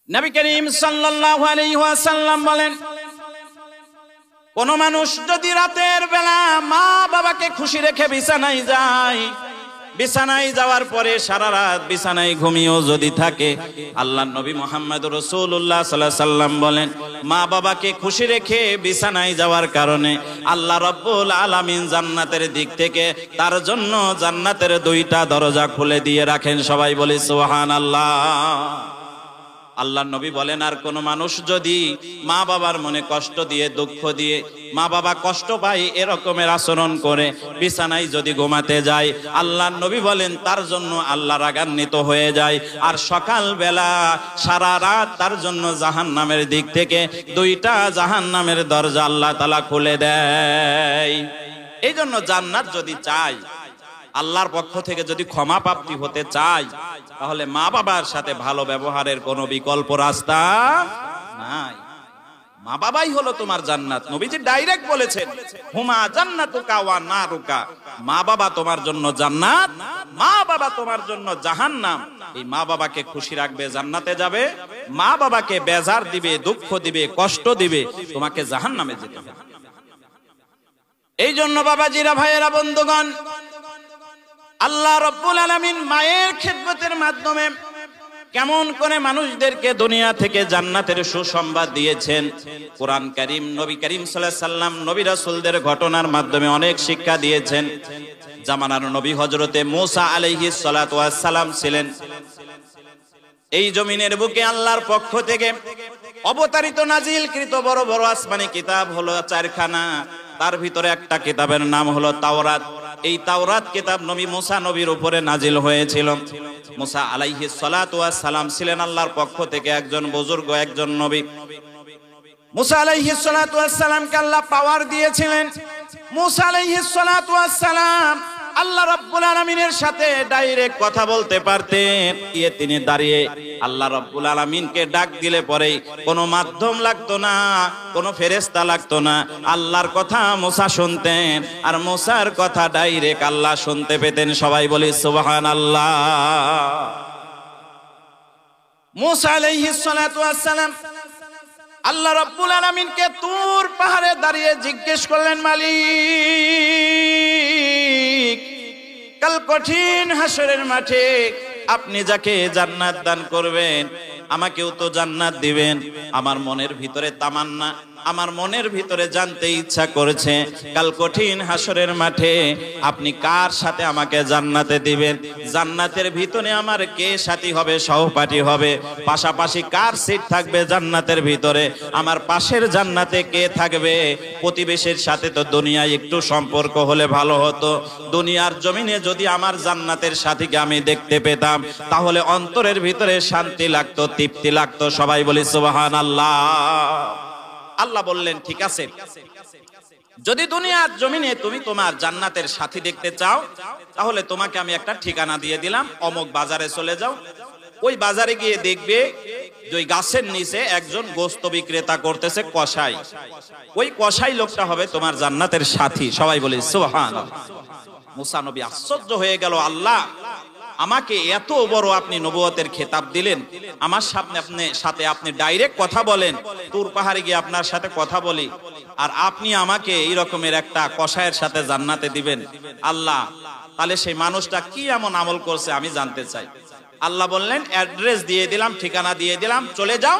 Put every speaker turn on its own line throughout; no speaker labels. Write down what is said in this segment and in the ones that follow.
নবী করিম সাল্লাল্লাহু আলাইহি ওয়াসাল্লাম বলেন, কোন মানুষ যদি রাতের বেলা মা বাবাকে খুশি রেখে বিছানায় যায়, বিছানায় যাওয়ার পরে সারা রাত বিছানায় ঘুমিয়েও যদি থাকে, আল্লাহর নবী মুহাম্মদুর রাসূলুল্লাহ সাল্লাল্লাহু আলাইহি ওয়াসাল্লাম বলেন, মা বাবাকে খুশি রেখে বিছানায় যাওয়ার কারণে আল্লাহ রাব্বুল আলামিন জান্নাতের দিক থেকে তার জন্য জান্নাতের দুইটা দরজা খুলে দিয়ে রাখেন। সবাই বলি সুবহানাল্লাহ। আল্লাহর নবী বলেন, আর কোন মানুষ যদি মা বাবার মনে কষ্ট দিয়ে, দুঃখ দিয়ে, মা বাবা কষ্ট পায় এরকমের আচরণ করে বিছানায় যদি ঘুমাতে যায়, আল্লাহর নবী বলেন তার জন্য আল্লাহ রাগান্বিত হয়ে যায়, আর সকাল বেলা সারা রাত তার জন্য জাহান্নামের দিক থেকে দুইটা জাহান্নামের দরজা আল্লাহ তাআলা খুলে দেয়। এই জন্য জান্নাত যদি চাই, আল্লাহর পক্ষ থেকে যদি ক্ষমা প্রাপ্তি হতে চাই, তাহলে মা বাবার সাথে ভালো ব্যবহারের কোনো বিকল্প রাস্তা নাই। মা বাবাই হলো তোমার জান্নাত। নবীজি ডাইরেক্ট বলেছেন, হুমা জান্নাতুকা ওয়া নারুকা। মা বাবা তোমার জন্য জান্নাত, মা বাবা তোমার জন্য জাহান্নাম। এই মা বাবাকে খুশি রাখবে, জান্নাতে যাবে। মা বাবাকে বেজার দিবে, দুঃখ দিবে, কষ্ট দিবে, তোমাকে জাহান্নামে যেতে হবে। এই জন্য বাবাজিরা, ভাইয়েরা, বন্ধুগণ, আল্লাহ রাব্বুল আলামিন মায়ের খেদমতের মাধ্যমে কেমন করে মানুষদেরকে দুনিয়া থেকে জান্নাতের সুসংবাদ দিয়েছেন। কোরআন কারীম, নবী করিম সাল্লাল্লাহু আলাইহি সাল্লাম, নবী রাসূলদের ঘটনার মাধ্যমে অনেক শিক্ষা দিয়েছেন। জামানার নবী হযরতে মূসা আলাইহিস সালাতু ওয়াস সালাম ছিলেন। এই জমিনের বুকে আল্লাহর পক্ষ থেকে অবতারিত নাজিলকৃত বড় বড় আসমানি কিতাব হলো 4খানা। তার ভিতরে একটা কিতাবের নাম হলো তাওরাত। এই তাওরাত কিতাব নবী মূসা নবীর উপরে নাজিল হয়েছিল। মূসা আলাইহিস সালাতু ওয়াস সালাম ছিলেন আল্লাহর পক্ষ থেকে একজন বুজুর্গ, একজন নবী। মূসা আলাইহিস সালাতু ওয়াস সালামকে আল্লাহ পাওয়ার দিয়েছিলেন। মূসা আলাইহিস সালাতু ওয়াস সালাম আল্লাহ রাব্বুল আলামিনের সাথে ডাইরেক্ট কথা বলতে পারতেন। তিনি দাঁড়িয়ে আল্লাহ রাব্বুল আলামিনকে ডাক দিলে পরে কোনো মাধ্যম লাগতো না, কোনো ফেরেশতা লাগতো না। আল্লাহর কথা মূসা শুনতেন, আর মূসার কথা ডাইরেক্ট আল্লাহ শুনতে পেতেন। সবাই বলি সুবহানাল্লাহ। মূসা আলাইহিস সালাতু ওয়াস সালাম আল্লাহ রাব্বুল আলামিনকে তুর পাহাড়ে দাঁড়িয়ে জিজ্ঞেস করলেন, মালিক, কাল কঠিন হাসরের মাঠে আপনি যাকে জান্নাত দান করবেন, আমাকেও তো জান্নাত দিবেন। আমার মনের ভিতরে তামান্না, আমার মনের ভিতরে জানতে ইচ্ছা করেছে, কাল কঠিন হাসরের মাঠে আপনি কার সাথে আমাকে জান্নাতে দিবেন? জান্নাতের ভিতরে আমার কে সাথী হবে, সহপাঠী হবে? পাশাপাশি কার সিট থাকবে জান্নাতের ভিতরে? আমার পাশের জান্নাতে কে থাকবে? প্রতিবেশীর সাথে তো দুনিয়ায় একটু সম্পর্ক হলে ভালো হতো। দুনিয়ার জমিনে যদি আমার জান্নাতের সাথীকে আমি দেখতে পেতাম, তাহলে অন্তরের ভিতরে শান্তি লাগতো, তৃপ্তি লাগতো। সবাই বলি সুবহানাল্লাহ। আল্লাহ বললেন, ঠিক আছে, যদি দুনিয়ার জমিনে তুমি তোমার জান্নাতের সাথী দেখতে চাও, তাহলে তোমাকে আমি একটা ঠিকানা দিয়ে দিলাম, অমুক বাজারে চলে যাও। ওই বাজারে গিয়ে দেখবে যে ওই গাছের নিচে একজন গোশত বিক্রেতা করতেছে, কসাই। ওই কসাই লোকটা হবে তোমার জান্নাতের সাথী। সবাই বলি সুবহানাল্লাহ। মূসা নবী আশ্চর্য হয়ে গেল, আল্লাহ আমাকে এত বড় আপনি নবুয়তের খেতাব দিলেন, আমার সাথে আপনি ডাইরেক্ট কথা বলেন, তুর পাহাড়ে গিয়ে আপনার সাথে কথা বলি, আর আপনি আমাকে এই রকমের একটা কসাইয়ের সাথে জান্নাতে দিবেন। আল্লাহ, তাহলে সেই মানুষটা কি এমন আমল করছে আমি জানতে চাই। আল্লাহ বললেন, অ্যাড্রেস দিয়ে দিলাম, ঠিকানা দিয়ে দিলাম, চলে যাও,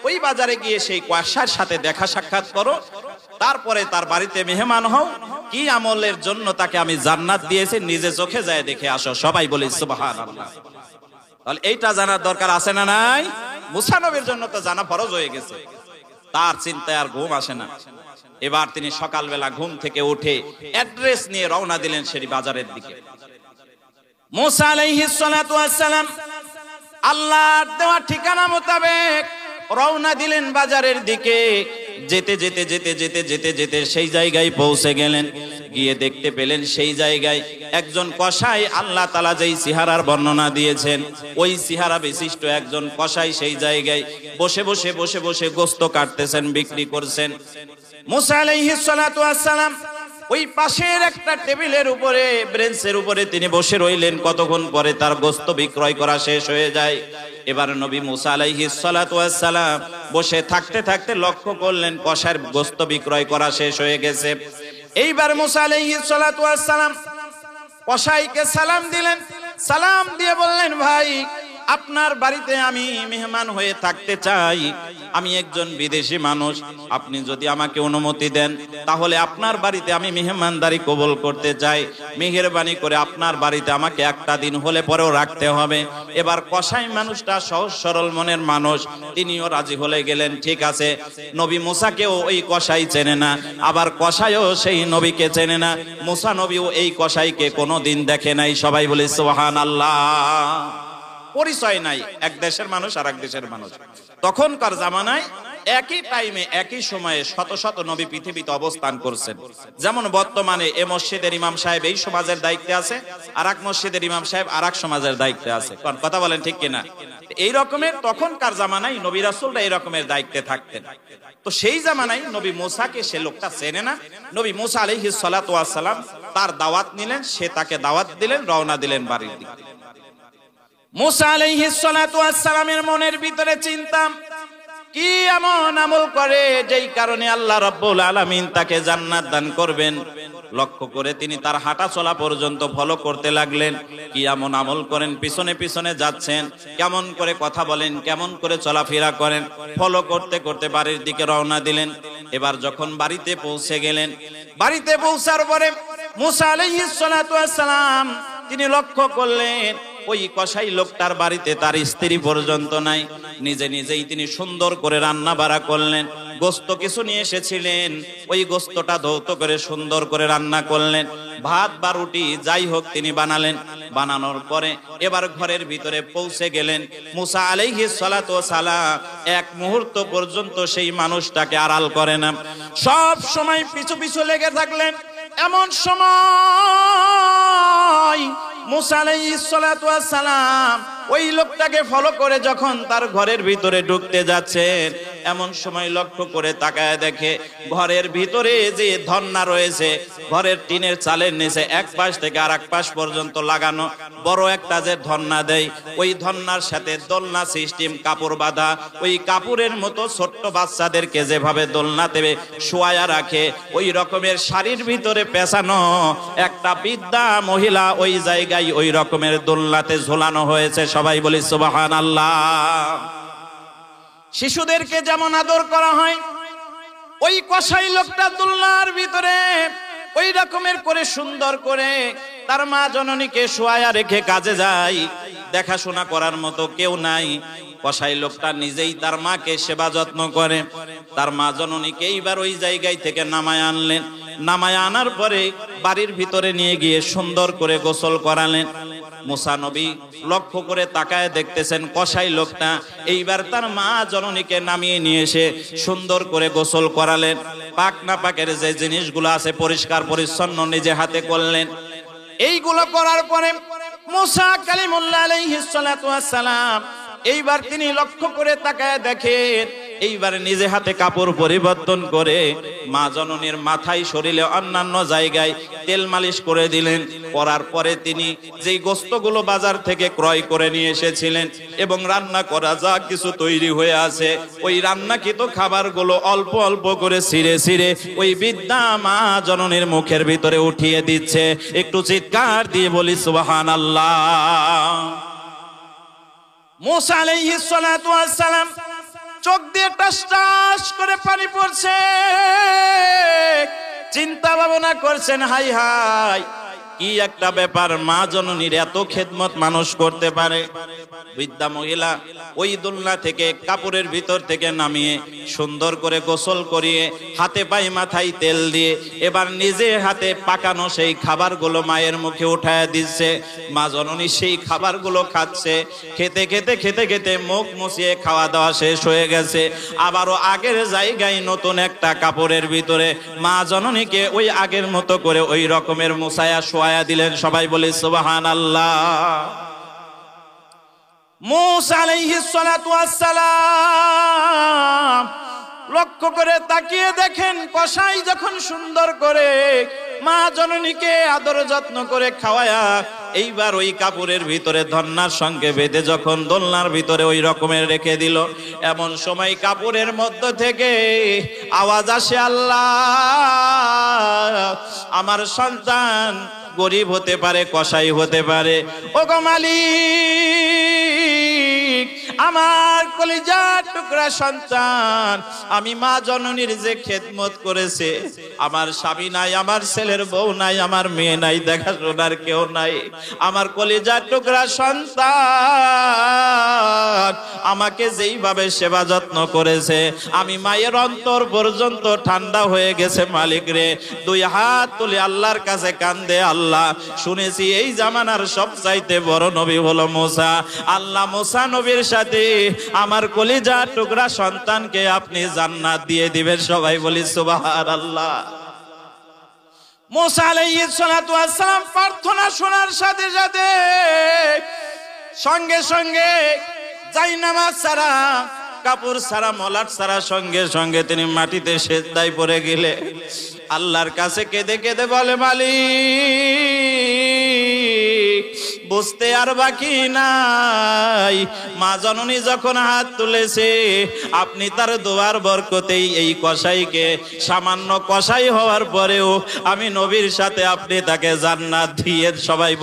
ওই বাজারে গিয়ে সেই কসাইয়ের সাথে দেখা সাক্ষাৎ করো, তারপরে তার বাড়িতে মেহমান হও, কি আমলের জন্য তাকে আমি জান্নাত দিয়েছি নিজে চোখে যায় দেখে আসো। সবাই বলি সুবহানাল্লাহ। তাহলে এইটা জানার দরকার আছে না নাই? মূসা নবীর জন্য তো জানা ফরজ হয়ে গেছে। তার চিন্তায় আর ঘুম আসে না। এবার তিনি সকালবেলা ঘুম থেকে উঠে অ্যাড্রেস নিয়ে রওনা দিলেন সেই বাজারের দিকে। মূসা আলাইহিস সালাতু ওয়াস সালাম আল্লাহর দেওয়া ঠিকানা মোতাবেক রওনা দিলেন বাজারের দিকে। যেতে যেতে যেতে যেতে যেতে যেতে সেই জায়গায় পৌঁছে গেলেন। গিয়ে দেখতে পেলেন সেই জায়গায় একজন কসাই, আল্লাহ তাআলা যেই চেহারার বর্ণনা দিয়েছেন ওই চেহারা বিশিষ্ট একজন কসাই সেই জায়গায় বসে বসে বসে বসে গোশত কাটতেছেন, বিক্রি করছেন। মূসা আলাইহিস সালাতু ওয়াস সালাম ওই পাশের একটা টেবিলের উপরে, বেঞ্চের উপরে তিনি বসে রইলেন। কতক্ষণ পরে তার গোশত বিক্রয় করা শেষ হয়ে যায়। এবার নবী মুসা আলাইহিস সালাতু ওয়াস সালাম বসে থাকতে থাকতে লক্ষ্য করলেন কষার গোশত বিক্রয় করা শেষ হয়ে গেছে। এইবার মুসা আলাইহিস সালাতু ওয়াস সালাম কসাইকে সালাম দিলেন, সালাম দিয়ে বললেন, ভাই আপনার বাড়িতে আমি মেহমান হয়ে থাকতে চাই, আমি একজন বিদেশি মানুষ, আপনি যদি আমাকে অনুমতি দেন তাহলে আপনার বাড়িতে আমি মেহমানদারি কবুল করতে চাই, মেহেরবানি করে আপনার বাড়িতে আমাকে একটা দিন হলে পরেও রাখতে হবে। এবার কসাই মানুষটা সহজ সরল মনের মানুষ, তিনিও রাজি হয়ে গেলেন। ঠিক আছে, নবী মুসাকেও ওই কসাই চেনে না, আবার কসাইও সেই নবীকে চেনে না, মুসা নবীও এই কসাইকে কোনোদিন দেখে নাই। সবাই বলি সুবহানাল্লাহ। পরিচয় নাই, এক দেশের মানুষ আর এক দেশের মানুষ। তখনকার জামানায় একই টাইমে একই সময়ে শত শত নবী পৃথিবীতে অবস্থান করছেন। যেমন বর্তমানে এ মসজিদের ইমাম সাহেব এই সমাজের দায়িত্বে আছে, আর এক মসজিদের ইমাম সাহেব আর এক সমাজের দায়িত্বে আছে। কথা বলেন ঠিক কিনা? এই রকমের তখনকার জামানায় নবী রাসূলরা এই রকমের দায়িত্বে থাকতেন। তো সেই জামানায় নবী মুসাকে সে লোকটা চেনে না। নবী মুসা আলাইহিস সালাতু ওয়াস সালাম তার দাওয়াত নিলেন, সে তাকে দাওয়াত দিলেন, রওনা দিলেন বাড়ির দিকে। মুসা আলাইহিস সালাতু ওয়াস সালামের মনের ভিতরে চিন্তা, কি এমন আমল করে যেই কারণে আল্লাহ রাব্বুল আলামিন তাকে জান্নাত দান করবেন। লক্ষ্য করে তিনি তার হাঁটা চলা পর্যন্ত ফলো করতে লাগলেন। কি এমন আমল করেন, পিছনে পিছনে যাচ্ছেন, কেমন করে কথা বলেন, কেমন করে চলাফেরা করেন, ফলো করতে করতে বাড়ির দিকে রওনা দিলেন। এবার যখন বাড়িতে পৌঁছে গেলেন, বাড়িতে পৌঁছার পরে মুসা আলাইহিস সালাতু ওয়াস সালাম তিনি লক্ষ্য করলেন ওই কসাই লোকটার বাড়িতে তার স্ত্রী পর্যন্ত নাই। নিজে নিজেই তিনি সুন্দর করে রান্না বাড়া করলেন। গোস্ত কিছু নিয়ে এসেছিলেন, ওই গোস্তটা ধৌত করে সুন্দর করে রান্না করলেন। ভাত বা রুটি যাই হোক তিনি বানালেন। বানানোর পরে এবার ঘরের ভিতরে পৌঁছে গেলেন। মুসা আলাইহিস সালাতু ওয়াস সালাম এক মুহূর্ত পর্যন্ত সেই মানুষটাকে আড়াল করে না, সব সময় পিছু পিছু লেগে থাকলেন। এমন সময় মুসা আলাইহিস সালাতু ওয়াস সালাম ওই লোকটাকে ফলো করে যখন তার ঘরের ভিতরে ঢুকতে যাচ্ছেন, এমন সময় লক্ষ্য করে তাকায় দেখে ঘরের ভিতরে যে ধন্না রয়েছে, ঘরের টিনের চালের নিচে এক পাশ থেকে আর এক পাশ পর্যন্ত লাগানো বড় একটা যে ধন্না দেয়, ওই ধন্নার সাথে দোলনা সিস্টেম, কাপড় বাঁধা। ওই কাপড়ের মতো ছোট্ট বাচ্চাদেরকে যেভাবে দোলনাতে শোয়া রাখে, ওই রকমের শাড়ির ভিতরে পেঁচানো একটা বৃদ্ধা মহিলা ওই জায়গায় ওই রকমের দোলনাতে ঝোলানো হয়েছে। সবাই বলি সুবহানাল্লাহ। শিশুদেরকে যেমন আদর করা হয়, ওই কসাই লোকটা দোলনার ভিতরে ওই রকমের করে সুন্দর করে তার মা জননীকে শোয়া রেখে কাজে যায়। দেখাশোনা করার মতো কেউ নাই। কসাই লোকটা নিজেই তার মাকে সেবা যত্ন করে। তার মা জননীকে এইবার ওই জায়গায় থেকে নামায় আনলেন। নামায় আনার পরে বাড়ির ভিতরে নিয়ে গিয়ে সুন্দর করে গোসল করালেন। মুসা নবী লক্ষ্য করে তাকায় দেখতেছেন কসাই লোকটা এইবার তার মা জননীকে নামিয়ে নিয়ে এসে সুন্দর করে গোসল করালেন। পাক না পাকের যে জিনিসগুলো আছে পরিষ্কার পরিচ্ছন্ন নিজে হাতে করলেন। এইগুলো করার পরে মুসা কালিমুল্লাহ আলাইহিস সালাতু ওয়াস সালাম এইবার তিনি লক্ষ্য করে তাকায় দেখেন এইবার নিজে হাতে কাপড় পরিবর্তন করে মা জননীর মাথায়, শরীরে, অন্যান্য জায়গায় তেল মালিশ করে দিলেন। করার পরে তিনি যেই গোস্তগুলো বাজার থেকে ক্রয় করে নিয়ে এসেছিলেন এবং রান্না করা যা কিছু তৈরি হয়ে আছে, ওই রান্নাকৃত খাবারগুলো অল্প অল্প করে ছিঁড়ে ছিঁড়ে ওই বৃদ্ধা মা জননীর মুখের ভিতরে উঠিয়ে দিচ্ছে। একটু চিৎকার দিয়ে বলি সুবহানাল্লাহ। মুসা আলাইহিস সালাতু ওয়াস সালাম চোখ দিয়ে টাস টাস করে পানি পড়ছে। চিন্তা ভাবনা করছেন, হাই হাই কি একটা ব্যাপার, মা জননীর এত খেদমত মানুষ করতে পারে। বৃদ্ধা মহিলা ওই দোলনা থেকে কাপড়ের ভিতর থেকে নামিয়ে সুন্দর করে গোসল করিয়ে হাতে পায়ে মাথায় তেল দিয়ে এবার নিজে হাতে পাকানো সেই খাবারগুলো মায়ের মুখে উঠায় দিচ্ছে। মা জননী সেই খাবারগুলো খাচ্ছে। খেতে খেতে খেতে খেতে মুখ মুছিয়ে খাওয়া দাওয়া শেষ হয়ে গেছে। আবারও আগের জায়গায় নতুন একটা কাপড়ের ভিতরে মা জননীকে ওই আগের মতো করে ওই রকমের মুছায়া শোয়া দিলেন। সবাই বলে সুবহানাল্লাহ। মুসা আলাইহিস সালাতু ওয়াস সালাম লক্ষ্য করে তাকিয়ে দেখেন কসাই যখন সুন্দর করে মা জননীকে আদর যত্ন করে খাওয়ায়া এইবার ওই কাপড়ের ভিতরে ধন্যার সঙ্গে বেঁধে যখন দোলনার ভিতরে ওই রকমের রেখে দিল, এমন সময় কাপড়ের মধ্য থেকে আওয়াজ আসে, আল্লাহ আমার সন্তান গরিব হতে পারে, কসাই হতে পারে, ওগো মালিক আমার কলিজার টুকরা সন্তান আমি মা জননীর যে খেদমত করেছে, আমার স্বামী নাই, আমার ছেলের বউ নাই, আমার মেয়ে নাই, দেখাশোনার কেউ নাই, আমার কলিজার টুকরা সন্তান আমাকে যেইভাবে সেবা যত্ন করেছে আমি মায়ের অন্তর পর্যন্ত ঠান্ডা হয়ে গেছে মালিক রে। দুই হাত তুলে আল্লাহর কাছে কান্দে, আল্লাহ শুনেছি এই জামানার সবচাইতে বড় নবী হলো মুসা, আল্লাহ মুসা নবীর সাথে আমার কলিজার টুকরা সন্তানকে আপনি জান্নাত দিয়ে দিবেন। সবাই বলি সুবহানাল্লাহ। মুসা আলাইহিস সালাতু ওয়াস সালাম প্রার্থনা শোনার সাথে সাথে সঙ্গে সঙ্গে জায়নামাজ ছাড়া, কাপড় ছাড়া, মলাট ছাড়া সঙ্গে সঙ্গে তিনি মাটিতে সেজদায় পড়ে গেলে আল্লাহর কাছে কেঁদে কেঁদে বলে, মালিক বুঝতে আর বাকি নাই, মা জননী যখন হাত তুলেছে আপনি তার দোয়ার বরকতেই এই কসাইকে, সামান্য কসাই হওয়ার পরেও আমি নবীর সাথে আপনি তাকে জান্নাত দিয়ে। সবাই